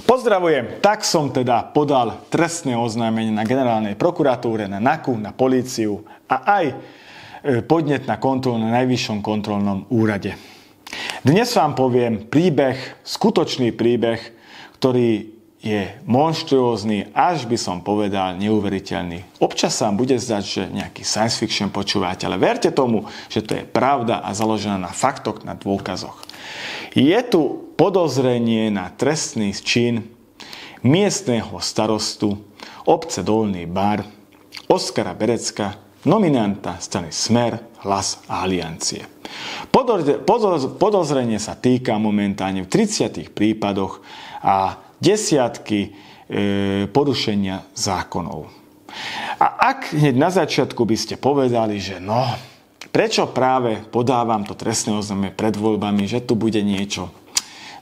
Pozdravujem, tak som teda podal trestné oznámenie na generálnej prokuratúre, na NAKU, na políciu a aj podnet na kontrolu na Najvyššom kontrolnom úrade. Dnes vám poviem skutočný príbeh, ktorý je monštruózny, až by som povedal neuveriteľný. Občas sa vám bude zdať, že nejaký science fiction počúvate, ale verte tomu, že to je pravda a založená na faktoch, na dôkazoch. Je tu podozrenie na trestný čin miestneho starostu obce Dolný Bar Oskara Berecka, nominanta strany Smer, Hlas a Aliancie. Podozrenie sa týka momentálne v 30 prípadoch a desiatky porušenia zákonov. A ak hneď na začiatku by ste povedali, že prečo práve podávam to trestné oznámenie pred voľbami, že tu bude niečo,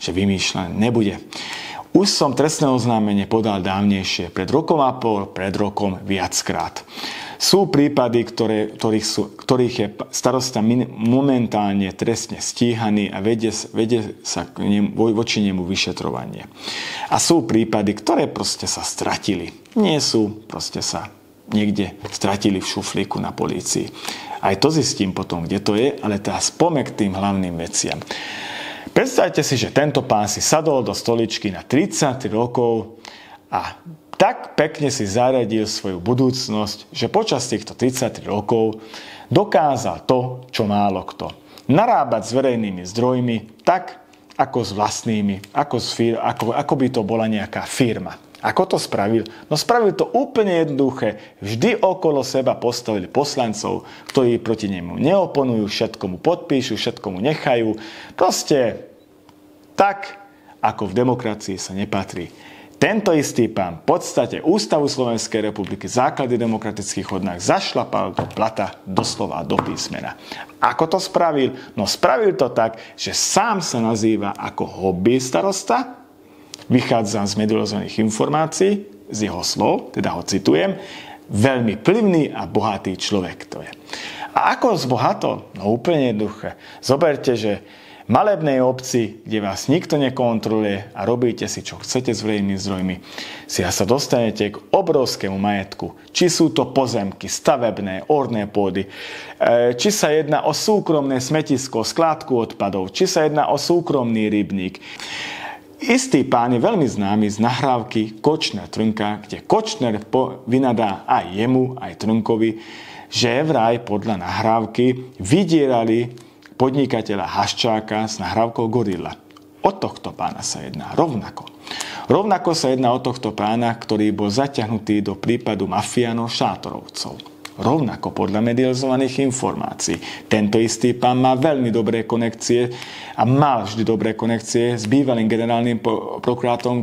že vymýšľané, nebude. Už som trestné oznámenie podal dávnejšie, pred rokom a pol, pred rokom viackrát. Sú prípady, ktorých je starosta momentálne trestne stíhaný a vedie sa voči nemu vyšetrovanie. A sú prípady, ktoré proste sa stratili. Nie sú, proste sa niekde stratili v šuflíku na polícii. Aj to zistím potom, kde to je, ale teraz poďme k tým hlavným veciam. Predstavte si, že tento pán si sadol do stoličky na 33 rokov a tak pekne si zaradil svoju budúcnosť, že počas týchto 33 rokov dokázal to, čo málo kto. Narábať s verejnými zdrojmi tak, ako s vlastnými, ako by to bola nejaká firma. Ako to spravil? Spravil to úplne jednoduché. Vždy okolo seba postavili poslancov, ktorí proti nemu neoponujú, všetkomu podpíšu, všetkomu nechajú. Proste tak, ako v demokracii sa nepatrí. Tento istý pán v podstate Ústavu Slovenskej republiky, základy demokratických hodnôt zašlapal do plata doslova do písmena. Ako to spravil? Spravil to tak, že sám sa nazýva ako hobby starosta. Vychádzam z medializovaných informácií, z jeho slov, teda ho citujem, veľmi vplyvný a bohatý človek to je. A ako zbohatol? Úplne jednoduché. Zoberte, že v malebnej obci, kde vás nikto nekontroluje a robíte si, čo chcete s verejnými zdrojmi, si sa dostanete k obrovskému majetku. Či sú to pozemky, stavebné, orné pôdy, či sa jedná o súkromné smetisko, skládku odpadov, či sa jedná o súkromný rybník. Istý pán je veľmi známy z nahrávky Kočner Trnka, kde Kočner vynadá aj jemu, aj Trnkovi, že vraj podľa nahrávky vydierali podnikateľa Haščáka s nahrávkou Gorila. O tohto pána sa jedná rovnako. Rovnako sa jedná o tohto pána, ktorý bol zaťahnutý do prípadu mafiánov Šátorovcov. Rovnako podľa medializovaných informácií. Tento istý pán má veľmi dobré konekcie a mal vždy dobré konekcie s bývalým generálnym prokurátorom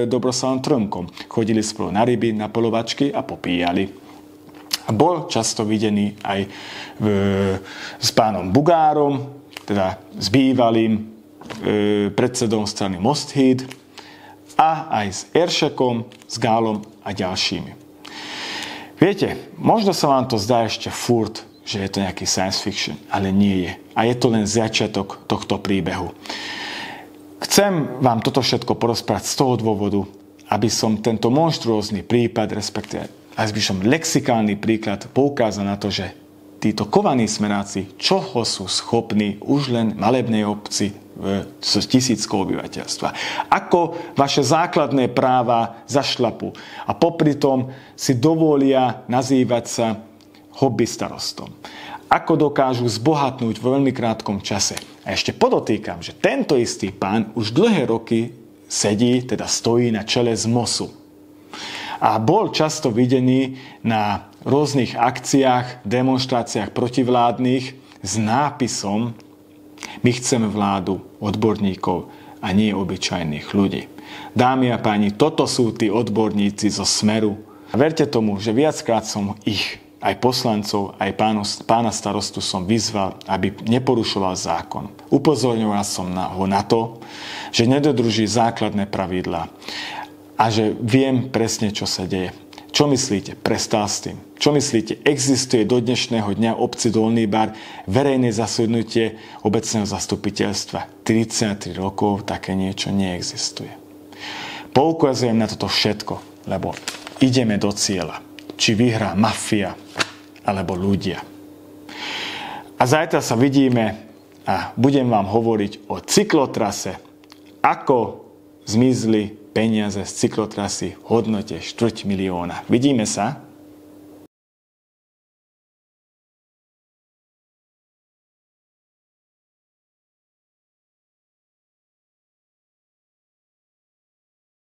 Dobroslavom Trnkom. Chodili spolu na ryby, na polovačky a popíjali. A bol často videný aj s pánom Bugárom, teda s bývalým predsedom strany Most Híd a aj s Eršekom, s Gálom a ďalšími. Viete, možno sa vám to zdá ešte furt, že je to nejaký science fiction, ale nie je. A je to len začiatok tohto príbehu. Chcem vám toto všetko porozprávať z toho dôvodu, aby som tento monštruózny prípad, respektíve aj by som lexikálny príklad poukázal na to, že títo kovaní smeráci, čoho sú schopní už len v malebnej obci s tisíckou obyvateľstva. Ako vaše základné práva zašlapú a popri tom si dovolia nazývať sa hobby starostom. Ako dokážu zbohatnúť v veľmi krátkom čase. A ešte podotýkam, že tento istý pán už dlhé roky stojí na čele z MOSu. A bol často videný na rôznych akciách, demonštráciách protivládnych s nápisom My chceme vládu odborníkov a nie obyčajných ľudí. Dámy a páni, toto sú tí odborníci zo Smeru. A verte tomu, že viackrát som ich, aj poslancov, aj pána starostu som vyzval, aby neporušoval zákon. Upozorňoval som ho na to, že nedodrží základné pravidlá. A že viem presne, čo sa deje. Čo myslíte? Prestal s tým. Čo myslíte? Existuje do dnešného dňa v obci Dolný Bar verejné zasadnutie obecného zastupiteľstva? 33 rokov také niečo neexistuje. Poukazujem na toto všetko, lebo ideme do cieľa. Či vyhrá mafia, alebo ľudia. A zajtra sa vidíme a budem vám hovoriť o cyklotrase, ako zmizli peniaze z cyklotrasy v hodnote 250 000. Vidíme sa.